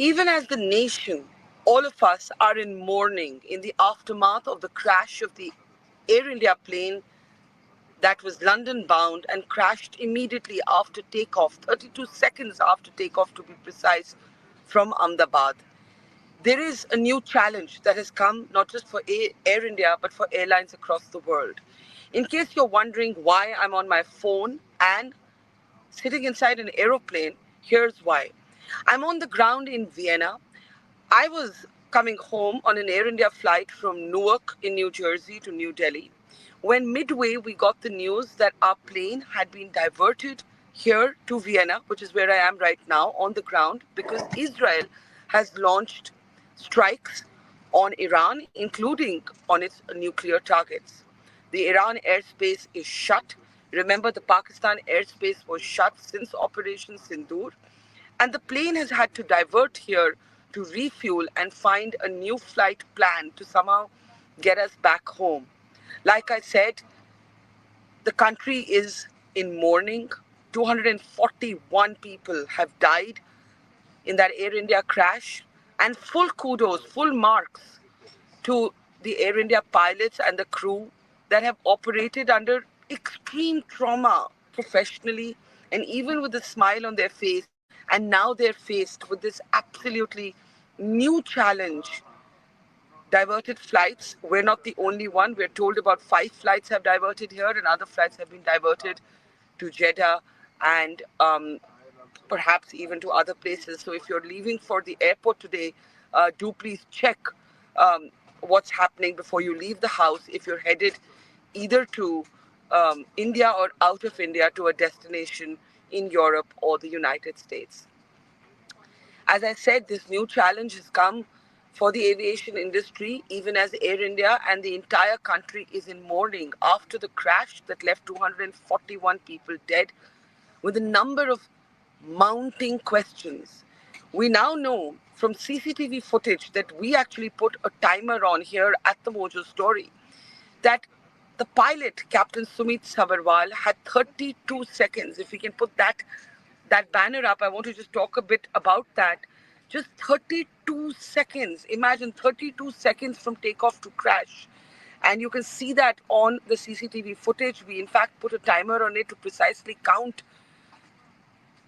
Even as the nation, all of us are in mourning in the aftermath of the crash of the Air India plane that was London bound and crashed immediately after takeoff, 32 seconds after takeoff to be precise, from Ahmedabad. There is a new challenge that has come not just for Air India but for airlines across the world. In case you're wondering why I'm on my phone and sitting inside an aeroplane, here's why. I'm on the ground in Vienna. I was coming home on an Air India flight from Newark in New Jersey to New Delhi when midway we got the news that our plane had been diverted here to Vienna, which is where I am right now on the ground, because Israel has launched strikes on Iran, including on its nuclear targets. The Iran airspace is shut. Remember, the Pakistan airspace was shut since Operation Sindoor, and the plane has had to divert here to refuel and find a new flight plan to somehow get us back home. Like I said, the country is in mourning. 241 people have died in that Air India crash, and full kudos, full marks to the Air India pilots and the crew that have operated under extreme trauma professionally and even with a smile on their face. And now they're faced with this absolutely new challenge. Diverted flights. We're not the only one. We're told about 5 flights have diverted here, and other flights have been diverted to Jeddah and perhaps even to other places. So if you're leaving for the airport today, do please check what's happening before you leave the house if you're headed either to India or out of India to a destination in Europe or the United States. As I said, this new challenge has come for the aviation industry, even as Air India and the entire country is in mourning after the crash that left 241 people dead, with a number of mounting questions. We now know from CCTV footage that we actually put a timer on here at the Mojo Story that the pilot, Captain Sumeet Sabhawal, had 32 seconds. If we can put that banner up, I want to just talk a bit about that. Just 32 seconds. Imagine 32 seconds from takeoff to crash. And you can see that on the CCTV footage. We, in fact, put a timer on it to precisely count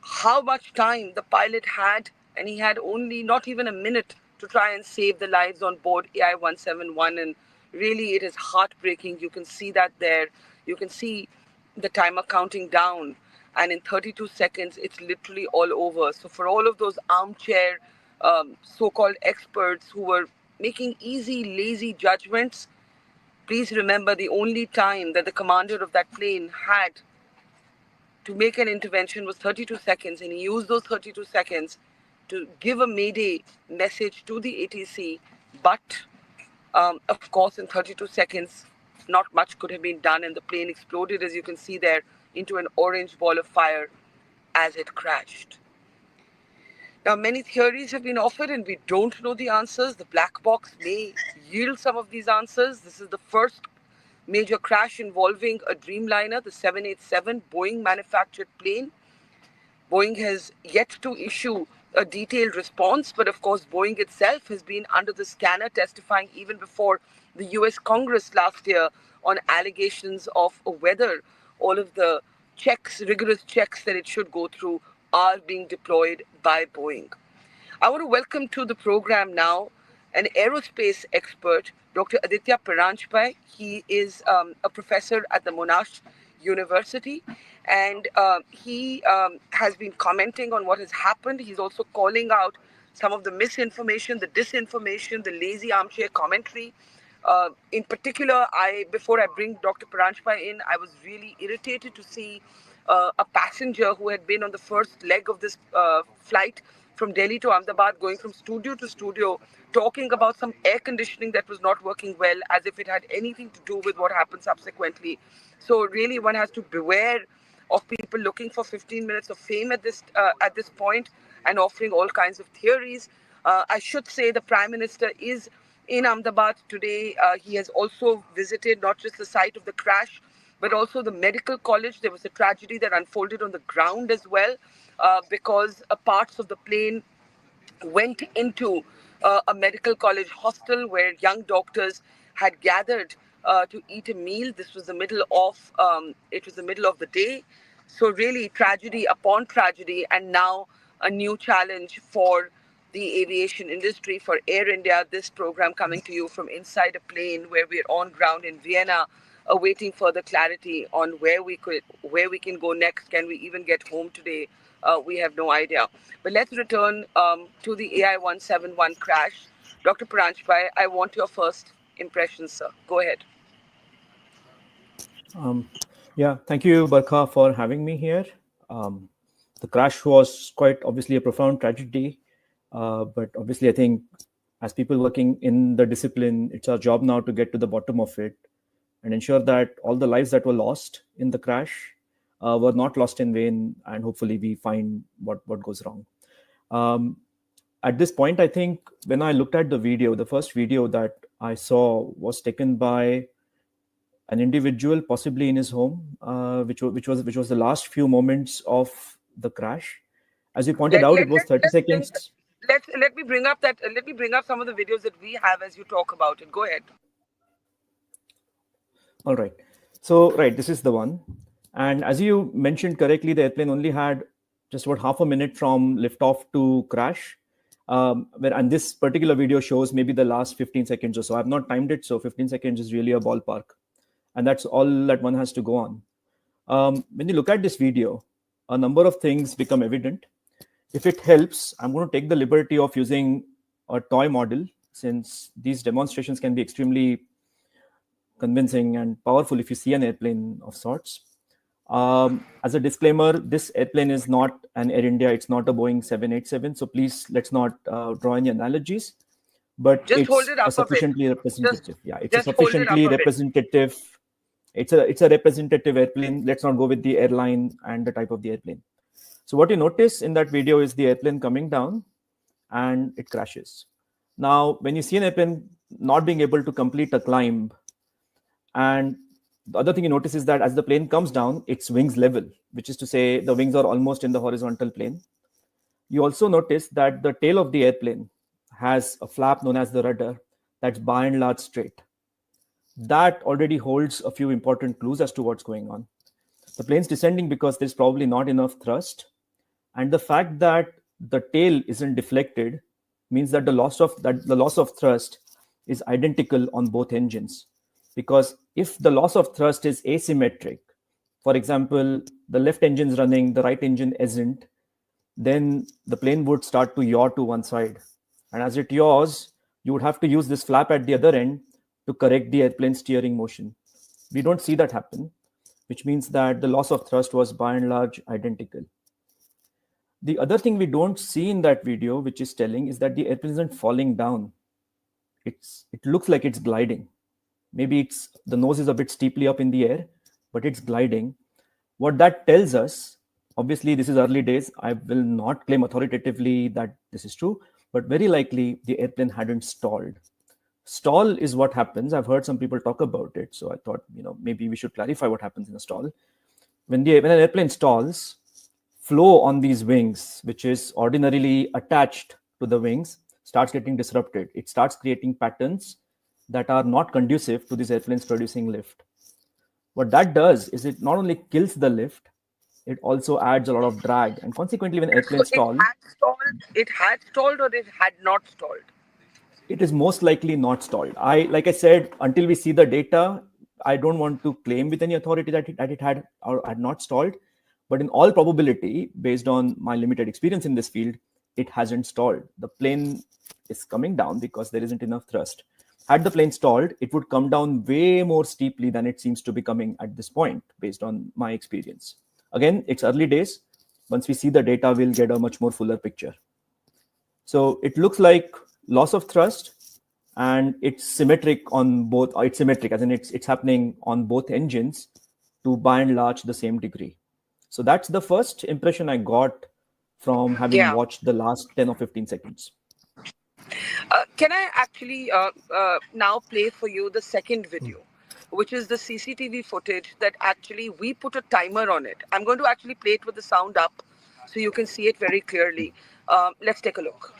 how much time the pilot had, and he had only not even a minute to try and save the lives on board AI 171. And really, it is heartbreaking. You can see that there. You can see the timer counting down, and in 32 seconds, it's literally all over. So, for all of those armchair so called experts who were making easy, lazy judgments, please remember the only time that the commander of that plane had to make an intervention was 32 seconds, and he used those 32 seconds to give a mayday message to the ATC. But, of course, in 32 seconds, not much could have been done, and the plane exploded, as you can see there, into an orange ball of fire as it crashed. Now, many theories have been offered, and we don't know the answers. The black box may yield some of these answers. This is the first major crash involving a Dreamliner, the 787 Boeing manufactured plane. Boeing has yet to issue a detailed response, but of course, Boeing itself has been under the scanner, testifying even before the US Congress last year on allegations of whether all of the checks, rigorous checks that it should go through, are being deployed by Boeing. I want to welcome to the program now an aerospace expert, Dr. Aditya Paranjpai. He is a professor at the Monash University, and he has been commenting on what has happened. He's also calling out some of the misinformation, the disinformation, the lazy armchair commentary. In particular, before I bring Dr. Paranjpai in, I was really irritated to see a passenger who had been on the first leg of this flight from Delhi to Ahmedabad, going from studio to studio, talking about some air conditioning that was not working well, as if it had anything to do with what happened subsequently. So really, one has to beware of people looking for 15 minutes of fame at this point and offering all kinds of theories. I should say the Prime Minister is in Ahmedabad today. He has also visited not just the site of the crash, but also the medical college. There was a tragedy that unfolded on the ground as well, because parts of the plane went into a medical college hostel where young doctors had gathered to eat a meal. This was the middle of it was the middle of the day. So really, tragedy upon tragedy, and now a new challenge for the aviation industry, for Air India. This program coming to you from inside a plane where we're on ground in Vienna, awaiting further clarity on where we can go next. Can we even get home today? We have no idea. But let's return to the AI 171 crash. Dr. Paranjpai, I want your first impressions, sir. Go ahead. Yeah, thank you, Barkha, for having me here. Um, the crash was quite obviously a profound tragedy, but obviously, I think as people working in the discipline, it's our job now to get to the bottom of it and ensure that all the lives that were lost in the crash were not lost in vain, and hopefully, we find what goes wrong. Um, at this point, I think when I looked at the video, the first video that I saw was taken by an individual, possibly in his home, which was the last few moments of the crash. As you pointed Let out, let it was let 30 let's bring seconds. let me bring up that let me bring up some of the videos that we have as you talk about it. Go ahead. All right. So, right, this is the one. And as you mentioned correctly, the airplane only had just about half a minute from liftoff to crash. And this particular video shows maybe the last 15 seconds or so. I've not timed it, so 15 seconds is really a ballpark. And that's all that one has to go on. When you look at this video, a number of things become evident. If it helps, I'm going to take the liberty of using a toy model, since these demonstrations can be extremely convincing and powerful if you see an airplane of sorts. As a disclaimer, this airplane is not an Air India, it's not a Boeing 787, so please let's not draw any analogies, but Just hold it's it a up a bit. sufficiently Just representative. Yeah, it's a just hold it up sufficiently a bit. representative. It's a representative airplane. Let's not go with the airline and the type of the airplane. So what you notice in that video is the airplane coming down and it crashes. Now, when you see an airplane not being able to complete a climb, and the other thing you notice is that as the plane comes down, its wings level, which is to say the wings are almost in the horizontal plane. You also notice that the tail of the airplane has a flap known as the rudder that's by and large straight. That already holds a few important clues as to what's going on. The plane's descending because there's probably not enough thrust, and the fact that the tail isn't deflected means that the loss of thrust is identical on both engines. Because if the loss of thrust is asymmetric, for example, the left engine's running, the right engine isn't, then the plane would start to yaw to one side. And as it yaws, you would have to use this flap at the other end to correct the airplane steering motion. We don't see that happen, which means that the loss of thrust was by and large identical. The other thing we don't see in that video, which is telling, is that the airplane isn't falling down. It looks like it's gliding. Maybe it's the nose is a bit steeply up in the air, but it's gliding. What that tells us, obviously, this is early days. I will not claim authoritatively that this is true, but very likely the airplane hadn't stalled. Stall is what happens. I've heard some people talk about it, so I thought maybe we should clarify what happens in a stall. When an airplane stalls, flow on these wings, which is ordinarily attached to the wings, starts getting disrupted. It starts creating patterns that are not conducive to these airplanes producing lift. What that does is it not only kills the lift, it also adds a lot of drag. And consequently, when So airplanes stall, it had stalled or it had not stalled. it is most likely not stalled. Like I said, until we see the data, I don't want to claim with any authority that it had or had not stalled. But in all probability, based on my limited experience in this field, it hasn't stalled. The plane is coming down because there isn't enough thrust. Had the plane stalled, it would come down way more steeply than it seems to be coming at this point, based on my experience. Again, it's early days. Once we see the data, we'll get a much more fuller picture. So it looks like loss of thrust, and it's symmetric on both. It's symmetric, as in it's happening on both engines to by and large the same degree. So that's the first impression I got from having Yeah. watched the last 10 or 15 seconds. Can I actually now play for you the second video, which is the CCTV footage that actually we put a timer on it. I'm going to actually play it with the sound up so you can see it very clearly. Let's take a look.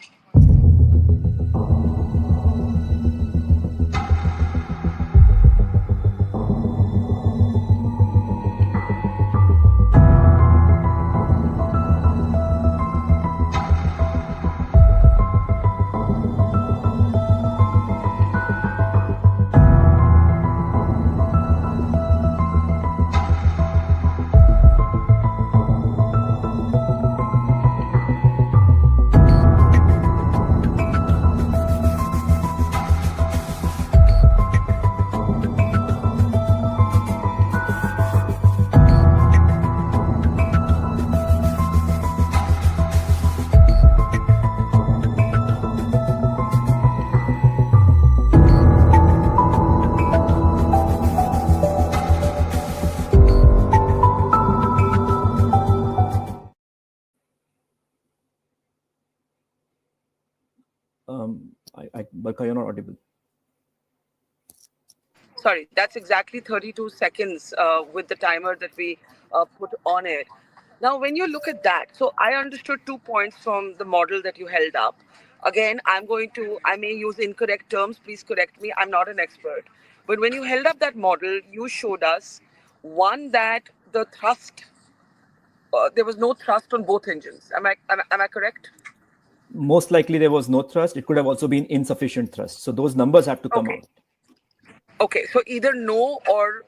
Barkha, you're not audible. Sorry, that's exactly 32 seconds with the timer that we put on it. Now, when you look at that, so I understood 2 points from the model that you held up. Again, I may use incorrect terms, please correct me, I'm not an expert. But when you held up that model, you showed us one, that the thrust, there was no thrust on both engines. Am I correct? Most likely there was no thrust. It could have also been insufficient thrust. So those numbers have to come Okay. out. Okay, so either no or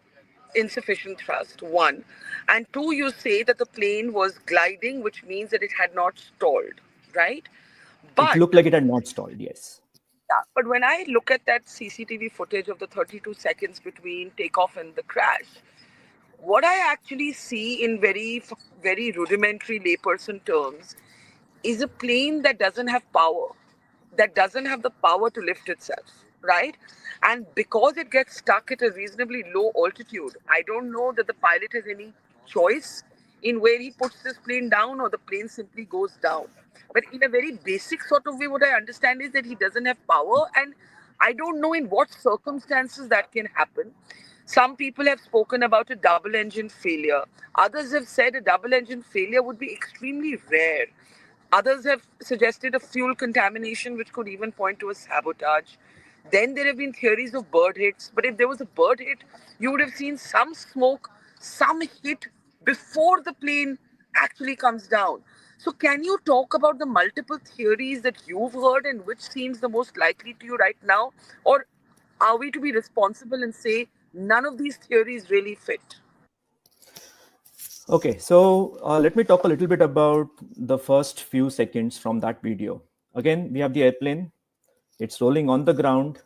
insufficient thrust, one. And two, you say that the plane was gliding, which means that it had not stalled, right? It But looked like it had not stalled, yes. yeah, but when I look at that CCTV footage of the 32 seconds between takeoff and the crash, what I actually see in very rudimentary layperson terms is a plane that doesn't have power, that doesn't have the power to lift itself, right? And because it gets stuck at a reasonably low altitude, I don't know that the pilot has any choice in where he puts this plane down, or the plane simply goes down. But in a very basic sort of way, what I understand is that he doesn't have power, and I don't know in what circumstances that can happen. Some people have spoken about a double engine failure. Others have said a double engine failure would be extremely rare. Others have suggested a fuel contamination, which could even point to a sabotage. Then there have been theories of bird hits. But if there was a bird hit, you would have seen some smoke, some hit before the plane actually comes down. So, can you talk about the multiple theories that you've heard and which seems the most likely to you right now? Or are we to be responsible and say none of these theories really fit? Okay, so let me talk a little bit about the first few seconds from that video. Again, we have the airplane. It's rolling on the ground.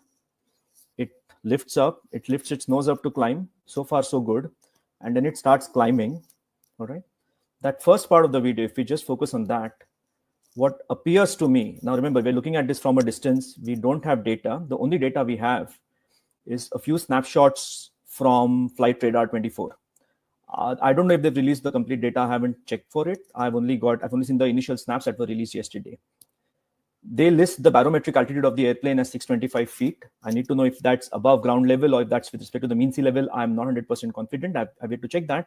It lifts up. It lifts its nose up to climb. So far, so good. And then it starts climbing. All right. That first part of the video, if we just focus on that, what appears to me, now remember, we're looking at this from a distance. We don't have data. The only data we have is a few snapshots from Flight Radar 24. I don't know if they've released the complete data. I haven't checked for it. I've only seen the initial snaps that were released yesterday. They list the barometric altitude of the airplane as 625 feet. I need to know if that's above ground level or if that's with respect to the mean sea level. I'm not 100% confident. I've yet to check that.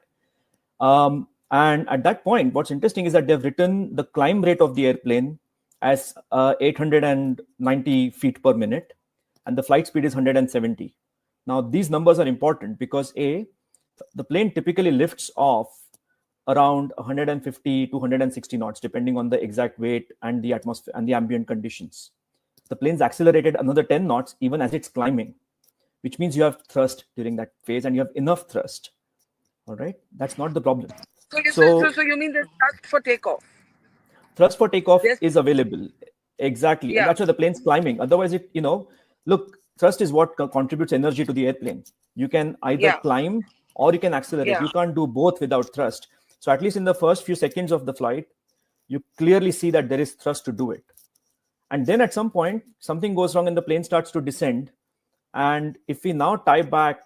And at that point, what's interesting is that they've written the climb rate of the airplane as 890 feet per minute, and the flight speed is 170. Now, these numbers are important because the plane typically lifts off around 150 to 160 knots, depending on the exact weight and the atmosphere and the ambient conditions. The plane's accelerated another 10 knots even as it's climbing, which means you have thrust during that phase and you have enough thrust. All right, that's not the problem. So you mean there's thrust for takeoff? Thrust for takeoff Yes. is available. Exactly. And Yeah. that's why the plane's climbing. Otherwise, look, thrust is what contributes energy to the airplane. You can either Yeah. climb or you can accelerate. Yeah. You can't do both without thrust. So at least in the first few seconds of the flight, you clearly see that there is thrust to do it. And then at some point, something goes wrong and the plane starts to descend. And if we now tie back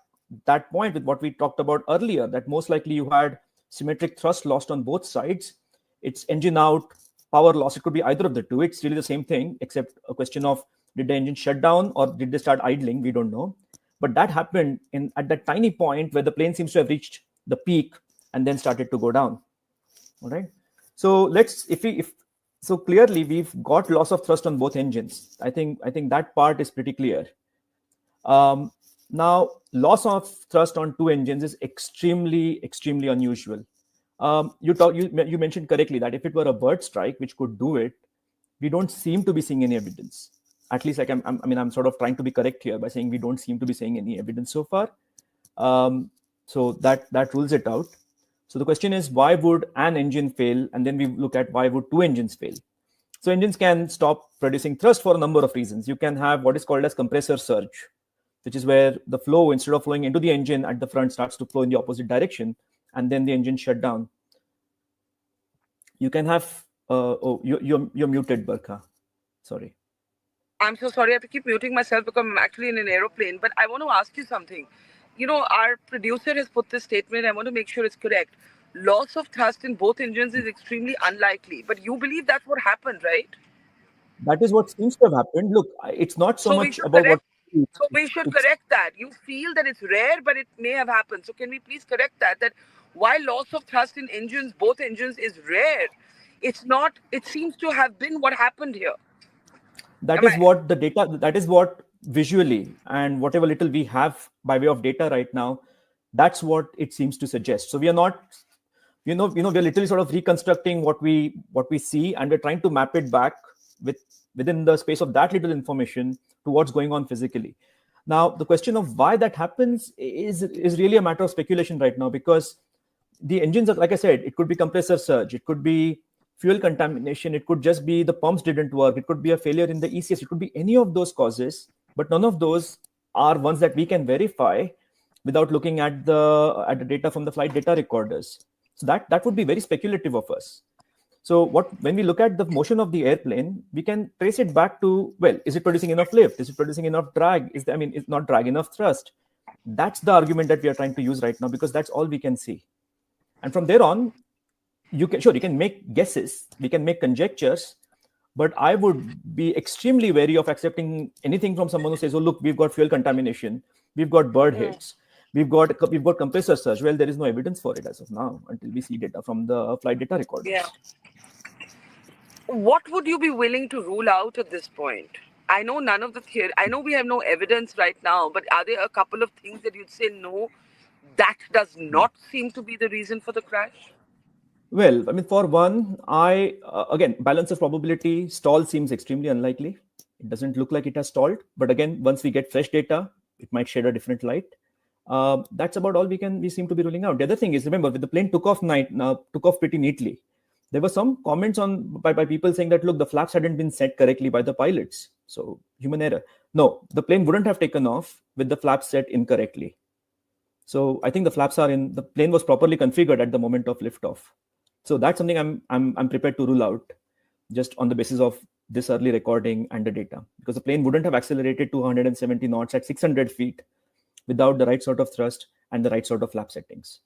that point with what we talked about earlier, that most likely you had symmetric thrust lost on both sides, it's engine out, power loss. It could be either of the two. It's really the same thing, except a question of did the engine shut down or did they start idling? We don't know. But that happened at that tiny point where the plane seems to have reached the peak and then started to go down. All right. So so clearly we've got loss of thrust on both engines. I think that part is pretty clear. Now, loss of thrust on two engines is extremely unusual. You mentioned correctly that if it were a bird strike, which could do it, we don't seem to be seeing any evidence. At least, I'm sort of trying to be correct here by saying we don't seem to be seeing any evidence so far. So that rules it out. So the question is, why would an engine fail? And then we look at why would two engines fail. So engines can stop producing thrust for a number of reasons. You can have what is called as compressor surge, which is where the flow, instead of flowing into the engine at the front, starts to flow in the opposite direction, and then the engine shut down. You can have you're muted, Barkha. Sorry. I'm so sorry. I have to keep muting myself because I'm actually in an aeroplane. But I want to ask you something. Our producer has put this statement. I want to make sure it's correct. Loss of thrust in both engines is extremely unlikely. But you believe that's what happened, right? That is what seems to have happened. Look, it's not so So we much should about what correct. So we should it's correct that. You feel that it's rare, but it may have happened. So can we please correct that? That while loss of thrust in engines, both engines, is rare, it's not. It seems to have been what happened here. that Am is I? what the data, that is what visually and whatever little we have by way of data right now, that's what it seems to suggest. So we are not, we're literally sort of reconstructing what we see, and we're trying to map it back with within the space of that little information to what's going on physically. Now the question of why that happens is really a matter of speculation right now, because the engines are, like I said, it could be compressor surge, it could be fuel contamination, it could just be the pumps didn't work, it could be a failure in the ECS, it could be any of those causes, but none of those are ones that we can verify without looking at the data from the flight data recorders. So that would be very speculative of us. So when we look at the motion of the airplane, we can trace it back to, well, is it producing enough lift? Is it producing enough drag? Is not drag enough thrust? That's the argument that we are trying to use right now, because that's all we can see. And from there on, you can make guesses, we can make conjectures, but I would be extremely wary of accepting anything from someone who says, "Oh, look, we've got fuel contamination, we've got bird hits, we've got compressor surge." Well, there is no evidence for it as of now until we see data from the flight data Yeah. recorders. What would you be willing to rule out at this point? I know none of the theory. I know we have no evidence right now, but are there a couple of things that you'd say no? That does not seem to be the reason for the crash. Well, for one, again, balance of probability, stall seems extremely unlikely. It doesn't look like it has stalled. But again, once we get fresh data, it might shed a different light. That's about all we seem to be ruling out. The other thing is, remember, when the plane took off pretty neatly, there were some comments by people saying that, look, the flaps hadn't been set correctly by the pilots, so human error. No, the plane wouldn't have taken off with the flaps set incorrectly. So I think the plane was properly configured at the moment of liftoff. So that's something I'm prepared to rule out, just on the basis of this early recording and the data, because the plane wouldn't have accelerated to 170 knots at 600 feet without the right sort of thrust and the right sort of flap settings.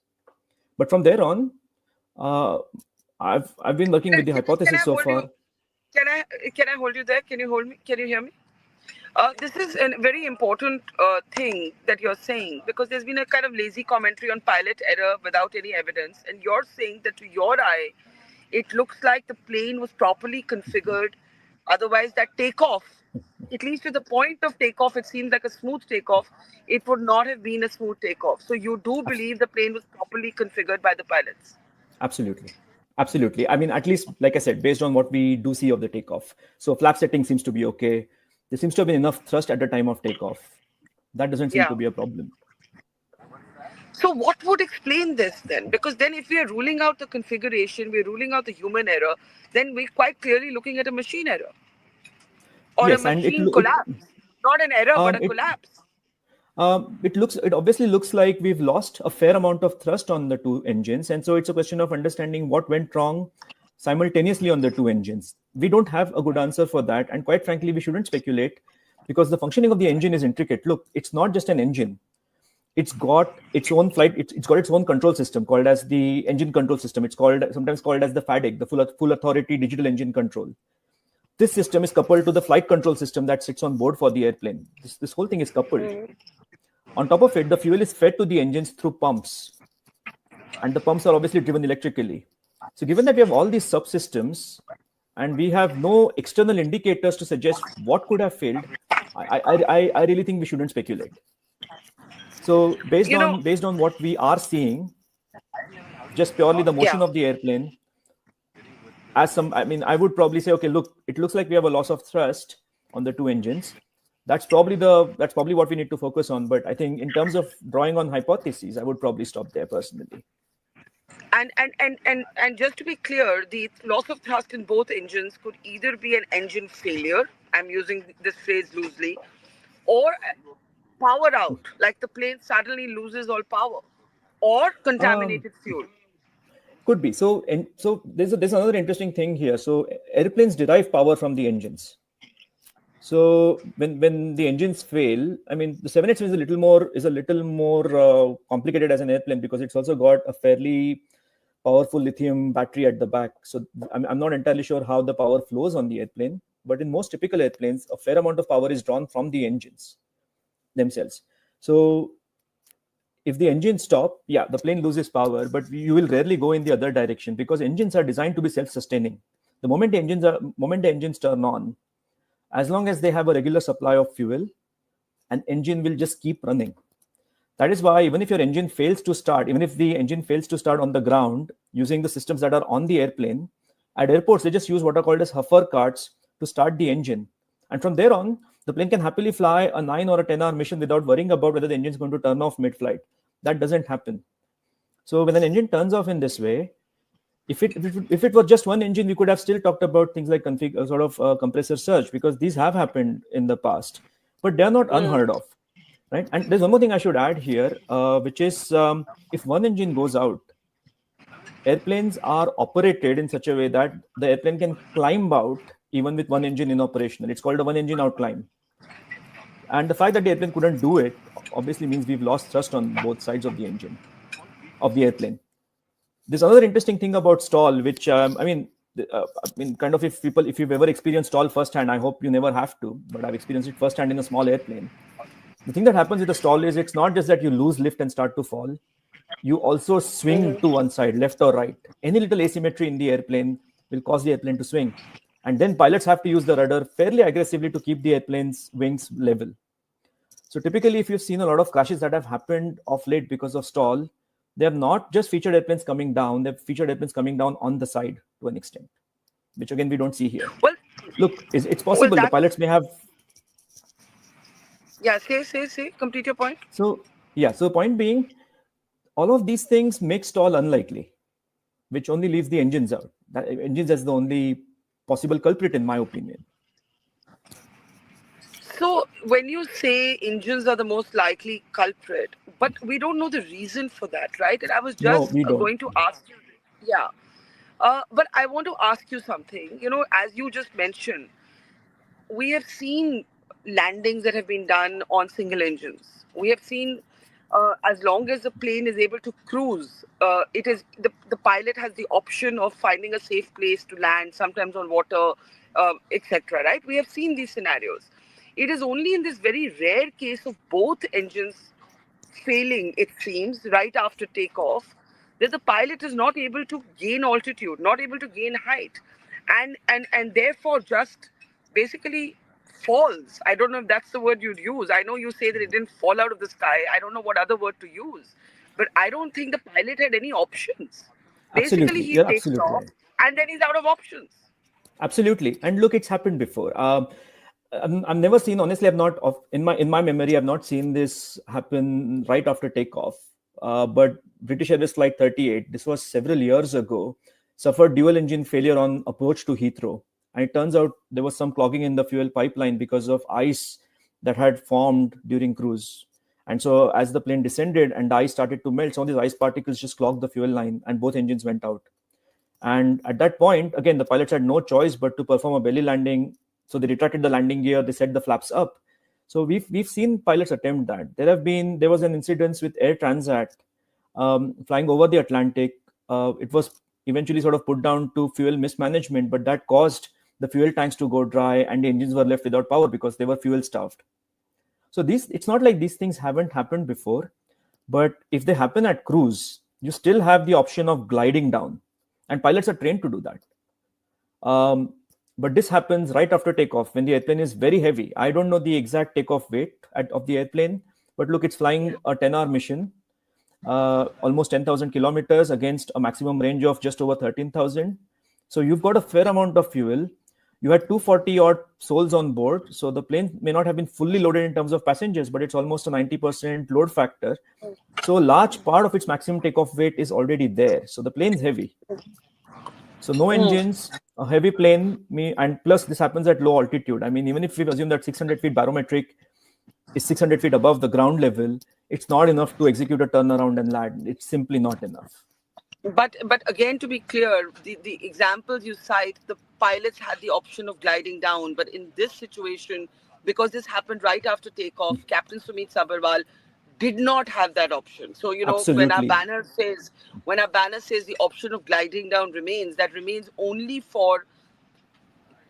But from there on, I've been working with the Can hypothesis I so hold you? far. Can I hold you there? Can you hold me? Can you hear me? This is a very important thing that you're saying, because there's been a kind of lazy commentary on pilot error without any evidence, and you're saying that to your eye, it looks like the plane was properly configured. Otherwise, that takeoff, at least to the point of takeoff, it seems like a smooth takeoff. It would not have been a smooth takeoff. So you do believe the plane was properly configured by the pilots? Absolutely. Absolutely. At least, like I said, based on what we do see of the takeoff. So flap setting seems to be okay. There seems to have been enough thrust at the time of takeoff. That doesn't seem Yeah. to be a problem. So what would explain this then? Because then if we are ruling out the configuration, we're ruling out the human error, then we're quite clearly looking at a machine error or a Yes, and machine collapse. Not an error, but a it collapse. it obviously looks like we've lost a fair amount of thrust on the two engines, and so it's a question of understanding what went wrong simultaneously on the two engines. We don't have a good answer for that, and quite frankly, we shouldn't speculate, because the functioning of the engine is intricate. Look, it's not just an engine. It's got its own flight. It's got its own control system called as the engine control system. It's sometimes called as the FADIC, the full authority digital engine control. This system is coupled to the flight control system that sits on board for the airplane. This whole thing is coupled. On top of it, the fuel is fed to the engines through pumps, and the pumps are obviously driven electrically. So given that we have all these subsystems and we have no external indicators to suggest what could have failed, I really think we shouldn't speculate. So based You know, on what we are seeing, just purely the yeah. motion of the airplane, I would probably say, okay, look, it looks like we have a loss of thrust on the two engines. That's probably what we need to focus on. But I think in terms of drawing on hypotheses, I would probably stop there personally. And just to be clear, the loss of thrust in both engines could either be an engine failure, I'm using this phrase loosely, or power out, like the plane suddenly loses all power, or Um, contaminated fuel. could be. So there's another interesting thing here. So airplanes derive power from the engines. So when the engines fail, the 787 is a little more complicated as an airplane, because it's also got a fairly powerful lithium battery at the back. So I'm not entirely sure how the power flows on the airplane. But in most typical airplanes, a fair amount of power is drawn from the engines themselves. So if the engines stop, yeah, the plane loses power, but you will rarely go in the other direction because engines are designed to be self-sustaining. The moment the engines turn on, as long as they have a regular supply of fuel, an engine will just keep running. That is why even if your engine fails to start, even if the engine fails to start on the ground using the systems that are on the airplane, at airports they just use what are called as hover carts to start the engine. And from there on, the plane can happily fly a 9 or a 10-hour mission without worrying about whether the engine is going to turn off mid-flight. That doesn't happen. So when an engine turns off in this way, if it was just one engine, we could have still talked about things like compressor surge, because these have happened in the past, but they are not unheard of, right? And there's one more thing I should add here, which is if one engine goes out, airplanes are operated in such a way that the airplane can climb out even with one engine in operation. It's called a one engine out climb. And the fact that the airplane couldn't do it obviously means we've lost thrust on both sides of the engine of the airplane. There's another interesting thing about stall, which kind of if you've ever experienced stall firsthand, I hope you never have to, but I've experienced it firsthand in a small airplane. The thing that happens with a stall is it's not just that you lose lift and start to fall. You also swing to one side, left or right. Any little asymmetry in the airplane will cause the airplane to swing. And then pilots have to use the rudder fairly aggressively to keep the airplane's wings level. So typically, if you've seen a lot of crashes that have happened of late because of stall, they have not just featured airplanes coming down, they've featured airplanes coming down on the side to an extent, which again we don't see here. Well, Look, it's possible the pilots may have. Yeah, say. Complete your point. So the point being, all of these things make stall unlikely, which only leaves the engines out. That engines as the only possible culprit, in my opinion. So when you say engines are the most likely culprit, but we don't know the reason for that, right? And I was No, just we don't. going to ask you, yeah. But I want to ask you something. As you just mentioned, we have seen landings that have been done on single engines. We have seen, as long as the plane is able to cruise, it is the pilot has the option of finding a safe place to land, sometimes on water, etc. Right? We have seen these scenarios. It is only in this very rare case of both engines failing, it seems, right after takeoff, that the pilot is not able to gain altitude, not able to gain height, and therefore just basically falls. I don't know if that's the word you'd use. I know you say that it didn't fall out of the sky. I don't know what other word to use, but I don't think the pilot had any options. Basically, Absolutely, he you're takes absolutely off right. and then he's out of options. Absolutely, and look, it's happened before. I've never seen, honestly, I've not in my memory, I've not seen this happen right after takeoff. But British Airways Flight 38, this was several years ago, suffered dual engine failure on approach to Heathrow, and it turns out there was some clogging in the fuel pipeline because of ice that had formed during cruise. And so, as the plane descended and the ice started to melt, some of these ice particles just clogged the fuel line, and both engines went out. And at that point, again, the pilots had no choice but to perform a belly landing. So they retracted the landing gear, they set the flaps up. So we've seen pilots attempt that. There was an incident with Air Transat flying over the Atlantic. It was eventually sort of put down to fuel mismanagement, but that caused the fuel tanks to go dry and the engines were left without power because they were fuel starved. So it's not like these things haven't happened before, but if they happen at cruise, you still have the option of gliding down, and pilots are trained to do that. But this happens right after takeoff when the airplane is very heavy. I don't know the exact takeoff weight of the airplane, but look, it's flying a 10-hour mission, almost 10,000 kilometers against a maximum range of just over 13,000. So you've got a fair amount of fuel. You had 240 odd souls on board. So the plane may not have been fully loaded in terms of passengers, but it's almost a 90% load factor. So a large part of its maximum takeoff weight is already there. So the plane's heavy. So no engines, a heavy plane, and plus this happens at low altitude. I mean, even if we assume that 600 feet barometric is 600 feet above the ground level, it's not enough to execute a turnaround and land. It's simply not enough. But again, to be clear, the examples you cite, the pilots had the option of gliding down. But in this situation, because this happened right after takeoff, Captain Sumeet Sabhawal did not have that option. So Absolutely. when our banner says the option of gliding down remains, that remains only for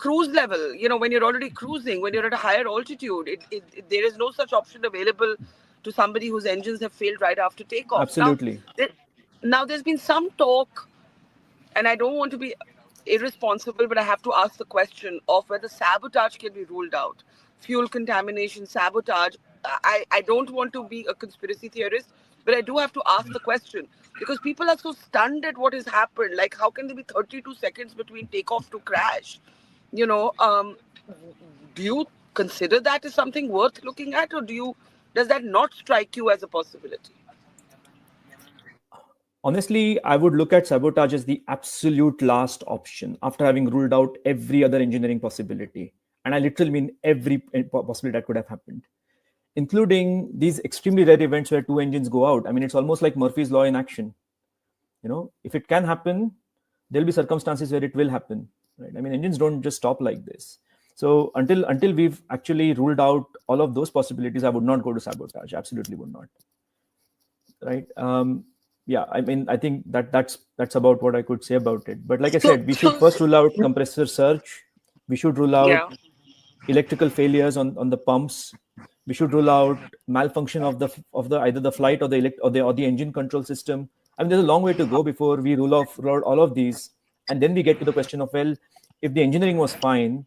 cruise level, when you're already cruising, when you're at a higher altitude, there is no such option available to somebody whose engines have failed right after takeoff. Absolutely. There, now there's been some talk, and I don't want to be irresponsible, but I have to ask the question of whether sabotage can be ruled out. Fuel contamination, sabotage. I don't want to be a conspiracy theorist, but I do have to ask the question because people are so stunned at what has happened. Like, how can there be 32 seconds between takeoff to crash? You know, do you consider that as something worth looking at, or does that not strike you as a possibility? Honestly, I would look at sabotage as the absolute last option after having ruled out every other engineering possibility. And I literally mean every possibility that could have happened, including these extremely rare events where two engines go out. I mean, it's almost like Murphy's Law in action. If it can happen, there'll be circumstances where it will happen. Right? I mean, engines don't just stop like this. So until we've actually ruled out all of those possibilities, I would not go to sabotage. Absolutely would not. Right? Yeah, I mean, I think that's about what I could say about it. But like I So, said, we should first rule out compressor surge. We should rule out yeah. electrical failures on the pumps. We should rule out malfunction of the either the flight or the engine control system. I mean, there's a long way to go before we rule all of these, and then we get to the question of, well, if the engineering was fine,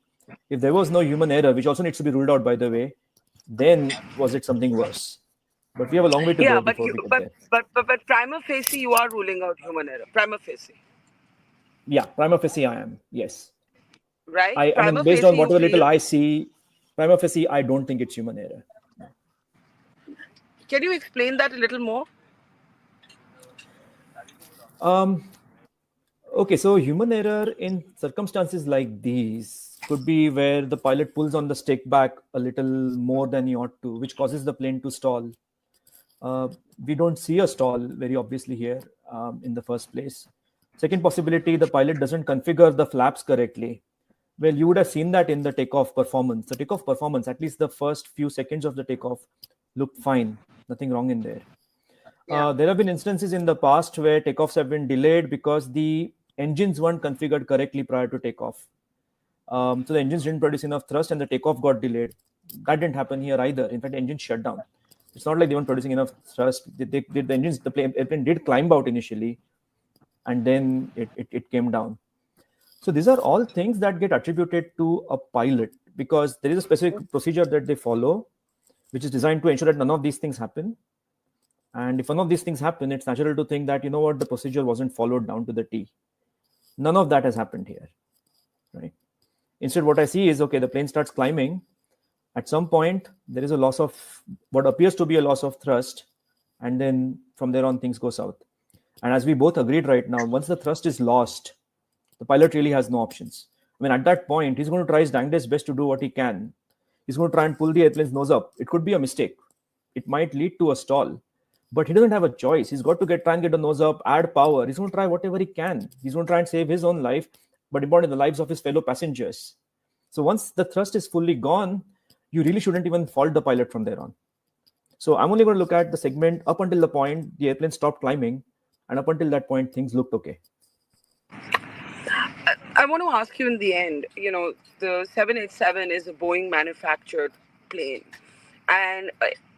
if there was no human error, which also needs to be ruled out, by the way, then was it something worse? But we have a long way to Yeah, go but before you, we get there. but prima facie, you are ruling out human error. Prima facie, Yeah, prima facie, I am. Yes, right? I mean, Prima based on facie, you whatever little feel. I see, prima facie, I don't think it's human error. No. Can you explain that a little more? Um, Okay, so human error in circumstances like these could be where the pilot pulls on the stick back a little more than he ought to, which causes the plane to stall. Uh, we don't see a stall very obviously here in the first place. Second possibility, the pilot doesn't configure the flaps correctly. Well, you would have seen that in the takeoff performance. The takeoff performance, at least the first few seconds of the takeoff, looked fine. Nothing wrong in there. Yeah. There have been instances in the past where takeoffs have been delayed because the engines weren't configured correctly prior to takeoff. So the engines didn't produce enough thrust and the takeoff got delayed. That didn't happen here either. In fact, the engine shut down. It's not like they weren't producing enough thrust. The airplane did climb out initially, and then it came down. So these are all things that get attributed to a pilot because there is a specific procedure that they follow, which is designed to ensure that none of these things happen. And if one of these things happen, it's natural to think that, the procedure wasn't followed down to the T. None of that has happened here, right? Instead, what I see is, okay, the plane starts climbing. At some point, there is a loss of what appears to be a loss of thrust. And then from there on, things go south. And as we both agreed right now, once the thrust is lost, the pilot really has no options. I mean, at that point, he's going to try his dangest best to do what he can. He's going to try and pull the airplane's nose up. It could be a mistake. It might lead to a stall, but he doesn't have a choice. He's got to try and get the nose up, add power. He's going to try whatever he can. He's going to try and save his own life, but important the lives of his fellow passengers. So once the thrust is fully gone, you really shouldn't even fault the pilot from there on. So I'm only going to look at the segment up until the point the airplane stopped climbing, and up until that point, things looked okay. I want to ask you in the end, the 787 is a Boeing manufactured plane. And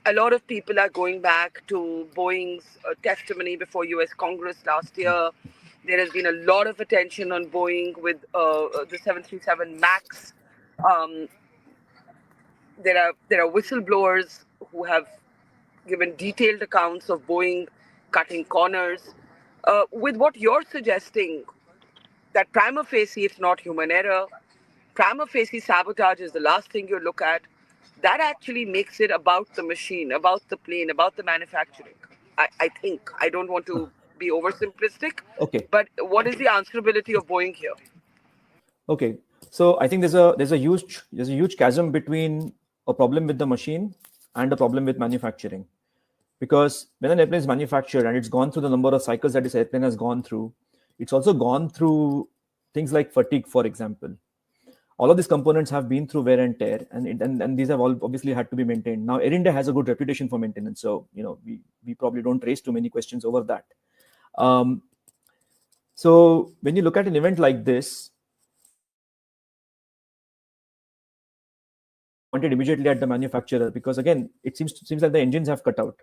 a lot of people are going back to Boeing's testimony before US Congress last year. There has been a lot of attention on Boeing with the 737 MAX. Um, there are whistleblowers who have given detailed accounts of Boeing cutting corners. With what you're suggesting, that prima facie, if not human error, prima facie sabotage is the last thing you look at. That actually makes it about the machine, about the plane, about the manufacturing. I think. I don't want to be oversimplistic, Okay. but what is the answerability of Boeing here? Okay. So I think there's a huge chasm between a problem with the machine and a problem with manufacturing. Because when an airplane is manufactured and it's gone through the number of cycles that this airplane has gone through, it's also gone through things like fatigue, for example. All of these components have been through wear and tear, and these have all obviously had to be maintained. Now, Air India has a good reputation for maintenance, so we probably don't raise too many questions over that. Um, so when you look at an event like this, pointed immediately at the manufacturer, because again, it seems like the engines have cut out.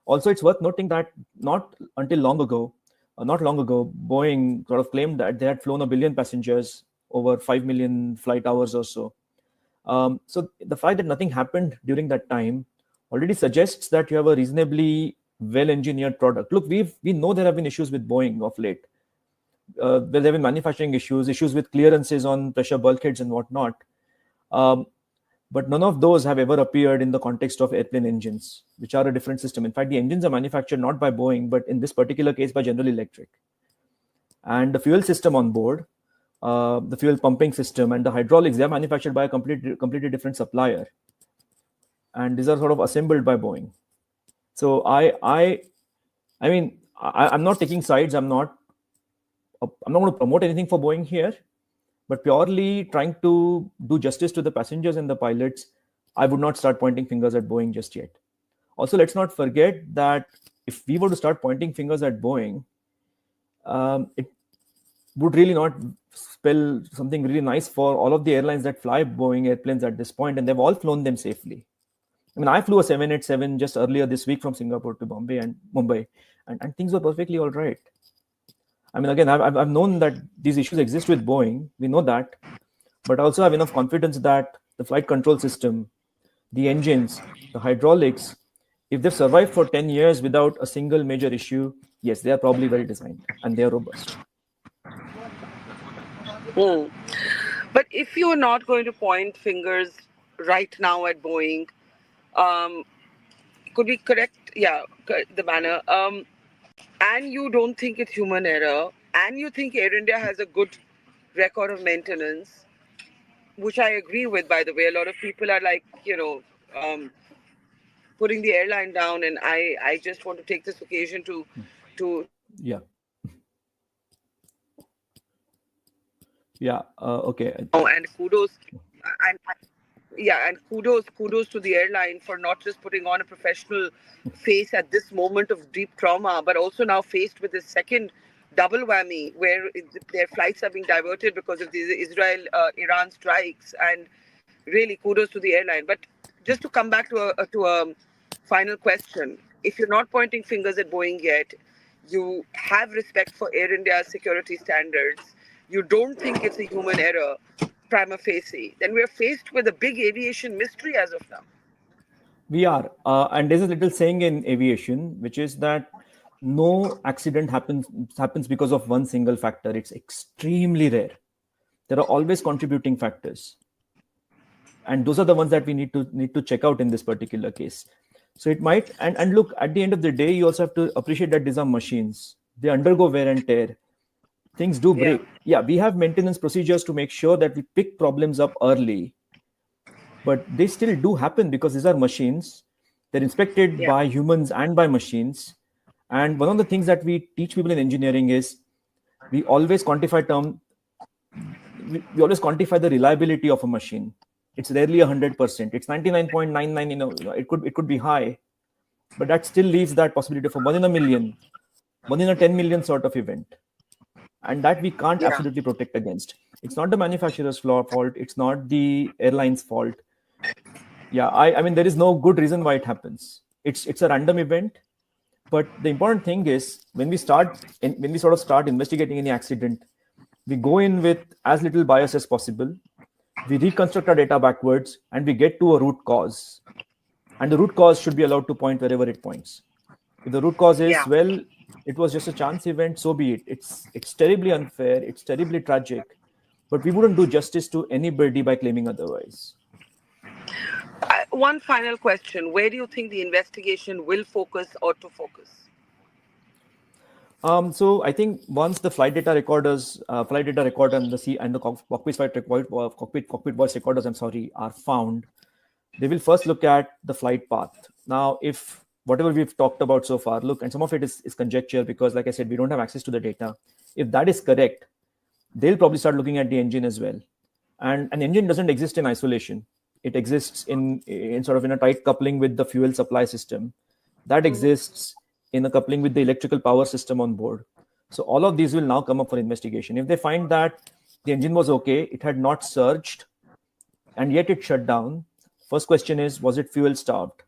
Also, it's worth noting that not long ago, Boeing sort of claimed that they had flown 1 billion passengers over 5 million flight hours or so. So the fact that nothing happened during that time already suggests that you have a reasonably well-engineered product. Look, we know there have been issues with Boeing of late. There have been manufacturing issues with clearances on pressure bulkheads and whatnot. But none of those have ever appeared in the context of airplane engines, which are a different system. In fact, the engines are manufactured not by Boeing, but in this particular case by General Electric. And the fuel system on board, the fuel pumping system and the hydraulics, they are manufactured by a completely different supplier. And these are sort of assembled by Boeing. So I'm not taking sides. I'm not going to promote anything for Boeing here, but purely trying to do justice to the passengers and the pilots, I would not start pointing fingers at Boeing just yet. Also, let's not forget that if we were to start pointing fingers at Boeing, it would really not spell something really nice for all of the airlines that fly Boeing airplanes at this point, and they've all flown them safely. I mean, I flew a 787 just earlier this week from Singapore to Mumbai, and things were perfectly all right. I mean, again, I've known that these issues exist with Boeing. We know that. But I also have enough confidence that the flight control system, the engines, the hydraulics, if they've survived for 10 years without a single major issue, yes, they are probably well designed and they are robust. But if you're not going to point fingers right now at Boeing, could we correct, the banner? And you don't think it's human error, and you think Air India has a good record of maintenance, which I agree with, by the way. A lot of people are like, putting the airline down, and I just want to take this occasion to Okay. And kudos, and kudos to the airline for not just putting on a professional face at this moment of deep trauma, but also now faced with this second double whammy where their flights are being diverted because of the Israel-Iran strikes. And really, kudos to the airline. But just to come back to a final question, if you're not pointing fingers at Boeing yet, you have respect for Air India's security standards, you don't think it's a human error, prima facie, then we're faced with a big aviation mystery as of now. We are. And there's a little saying in aviation, which is that no accident happens because of one single factor. It's extremely rare. There are always contributing factors. And those are the ones that we need to check out in this particular case. So it might, and look, at the end of the day, you also have to appreciate that these are machines. They undergo wear and tear. Things do break. Yeah, we have maintenance procedures to make sure that we pick problems up early. But they still do happen because these are machines. They're inspected by humans and by machines. And one of the things that we teach people in engineering is we always quantify the reliability of a machine. It's rarely 100%. It's 99.99. It could be high, but that still leaves that possibility for 1 in a million, 1 in a 10 million sort of event, and that we can't absolutely protect against. It's not the manufacturer's fault. It's not the airline's fault. I mean, there is no good reason why it happens. It's a random event. But the important thing is when we start investigating any accident, we go in with as little bias as possible. We reconstruct our data backwards and we get to a root cause. And the root cause should be allowed to point wherever it points. If the root cause is, well, it was just a chance event, so be it. It's terribly unfair. It's terribly tragic. But we wouldn't do justice to anybody by claiming otherwise. One final question. Where do you think the investigation will focus or to focus? So I think once the flight data recorder and the cockpit voice recorders, are found, they will first look at the flight path. Now, if whatever we've talked about so far, and some of it is conjecture because, like I said, we don't have access to the data. If that is correct, they'll probably start looking at the engine as well. And an engine doesn't exist in isolation. It exists in sort of in a tight coupling with the fuel supply system. That exists in a coupling with the electrical power system on board. So all of these will now come up for investigation. If they find that the engine was okay, it had not surged, and yet it shut down, First question is, was it fuel starved?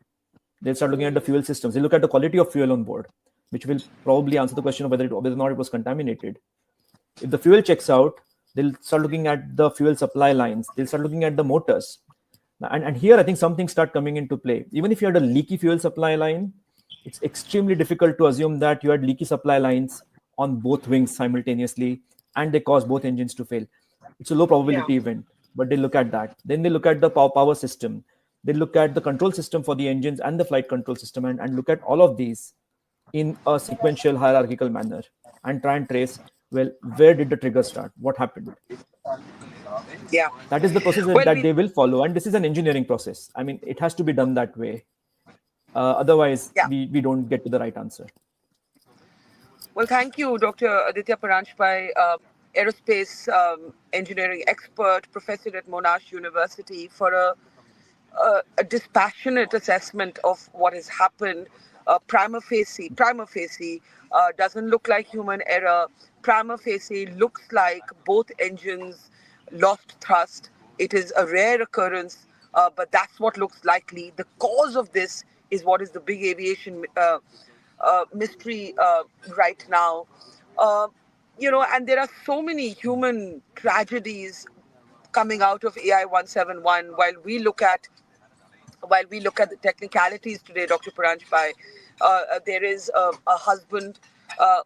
They'll start looking at the fuel systems. They look at the quality of fuel on board, which will probably answer the question of whether or not it was contaminated. If the fuel checks out, they'll start looking at the fuel supply lines. They'll start looking at the motors. And here, I think some things start coming into play. Even if you had a leaky fuel supply line, it's extremely difficult to assume that you had leaky supply lines on both wings simultaneously and they cause both engines to fail. It's a low Yeah. probability event, but they look at that. Then they look at the power system. They look at the control system for the engines and the flight control system, and look at all of these in a sequential hierarchical manner and try and trace, well, where did the trigger start? What happened? Yeah. That is the process Well, that they will follow. And this is an engineering process. I mean, it has to be done that way. Otherwise, yeah. we don't get to the right answer. Well, thank you, Dr. Aditya Paranjpai, aerospace engineering expert, professor at Monash University, for a dispassionate assessment of what has happened. Prima facie doesn't look like human error. Prima facie looks like both engines lost thrust. It is a rare occurrence, but that's what looks likely. The cause of this is what is the big aviation mystery right now. Uh, and there are so many human tragedies coming out of AI 171 while we look at the technicalities today, Dr. Paranjpai. There is a husband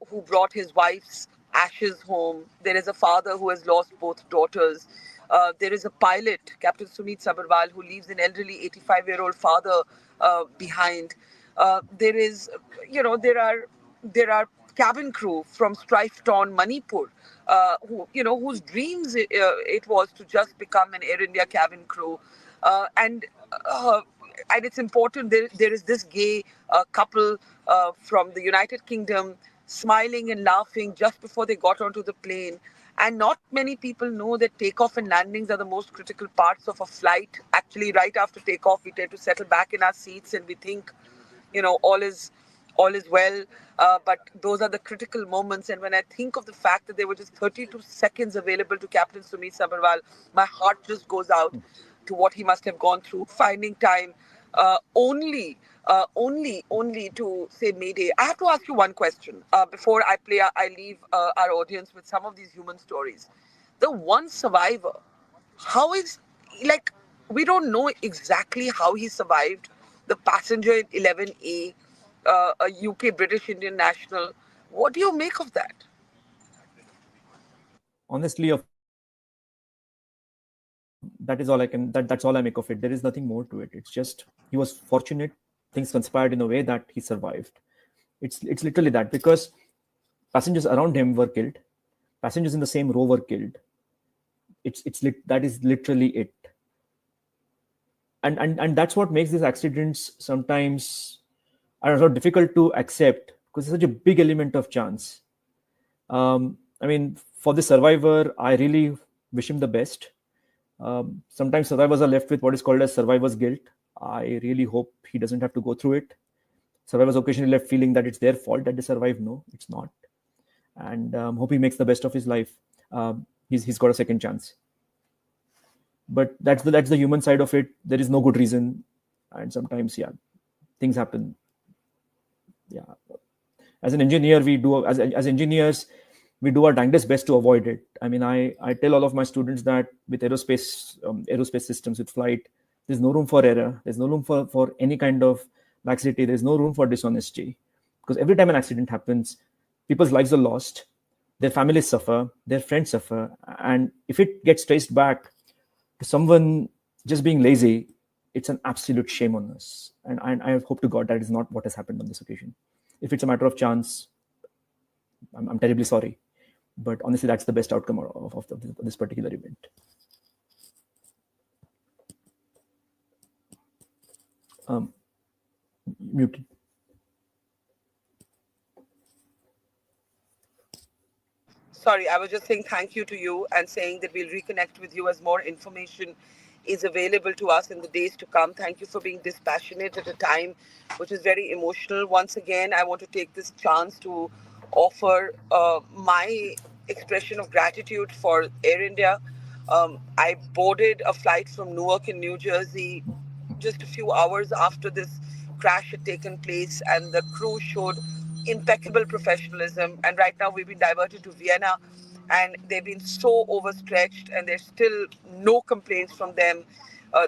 who brought his wife's ashes home. There is a father who has lost both daughters. There is a pilot, Captain Sumeet Sabhawal, who leaves an elderly 85-year-old father behind. There is, there are cabin crew from strife-torn Manipur, whose dreams it was to just become an Air India cabin crew, and uh, and it's important. There is this gay couple from the United Kingdom smiling and laughing just before they got onto the plane. And not many people know that takeoff and landings are the most critical parts of a flight. Actually, right after takeoff, we tend to settle back in our seats and we think, all is well. But those are the critical moments. And when I think of the fact that there were just 32 seconds available to Captain Sumit Sabharwal, my heart just goes out to what he must have gone through, finding time only to say Mayday. I have to ask you one question before I leave our audience with some of these human stories. The one survivor, how is, like, we don't know exactly how he survived. The passenger in 11A, a UK British Indian national. What do you make of that? Honestly, that is all I can. That's all I make of it. There is nothing more to it. It's just he was fortunate. Things conspired in a way that he survived. It's literally that, because passengers around him were killed. Passengers in the same row were killed. That is literally it. And that's what makes these accidents sometimes, I don't know, difficult to accept, because there's such a big element of chance. I mean, for the survivor, I really wish him the best. Sometimes survivors are left with what is called as survivor's guilt. I really hope he doesn't have to go through it. Survivors occasionally left feeling that it's their fault that they survived. No, it's not. And hope he makes the best of his life. He's got a second chance. But that's the human side of it. There is no good reason, and sometimes, yeah, things happen. Yeah, as an engineer, we do as engineers, we do our dangest best to avoid it. I mean, I tell all of my students that with aerospace systems, with flight, there's no room for error. There's no room for any kind of laxity. There's no room for dishonesty, because every time an accident happens, people's lives are lost, their families suffer, their friends suffer, and if it gets traced back to someone just being lazy, it's an absolute shame on us. And I hope to God that is not what has happened on this occasion. If it's a matter of chance, I'm terribly sorry. But honestly, that's the best outcome of this particular event. Muted. Sorry, I was just saying thank you to you and saying that we'll reconnect with you as more information is available to us in the days to come. Thank you for being dispassionate at a time which is very emotional. Once again, I want to take this chance to offer my expression of gratitude for Air India. I boarded a flight from Newark in New Jersey just a few hours after this crash had taken place, and the crew showed impeccable professionalism. And right now, we've been diverted to Vienna, and they've been so overstretched, and there's still no complaints from them.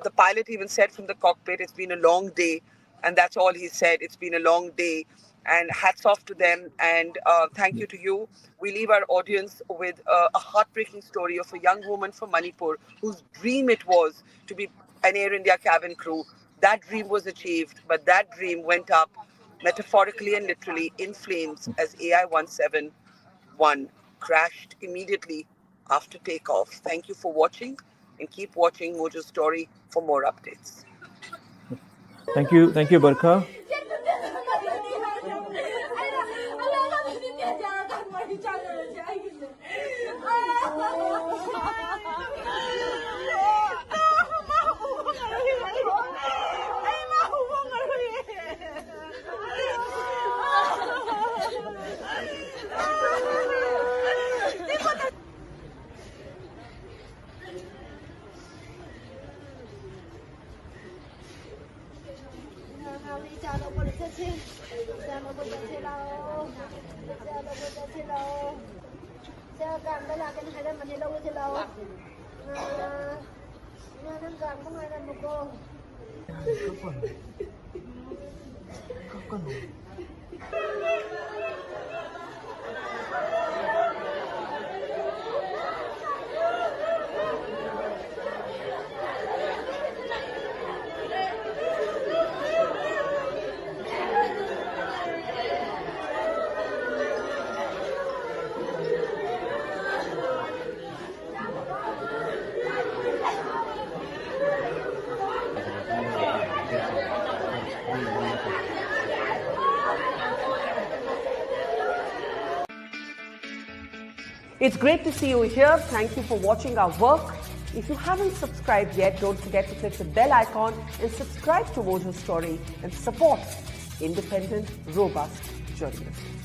The pilot even said from the cockpit, "It's been a long day," and that's all he said. It's been a long day, and hats off to them, and thank you to you. We leave our audience with a heartbreaking story of a young woman from Manipur whose dream it was to be an Air India cabin crew. That dream was achieved, but that dream went up metaphorically and literally in flames as AI 171 crashed immediately after takeoff. Thank you for watching, and keep watching Mojo Story for more updates. Thank you, Barkha. It's great to see you here. Thank you for watching our work. If you haven't subscribed yet, don't forget to click the bell icon and subscribe to Mojo Story and support independent, robust journalism.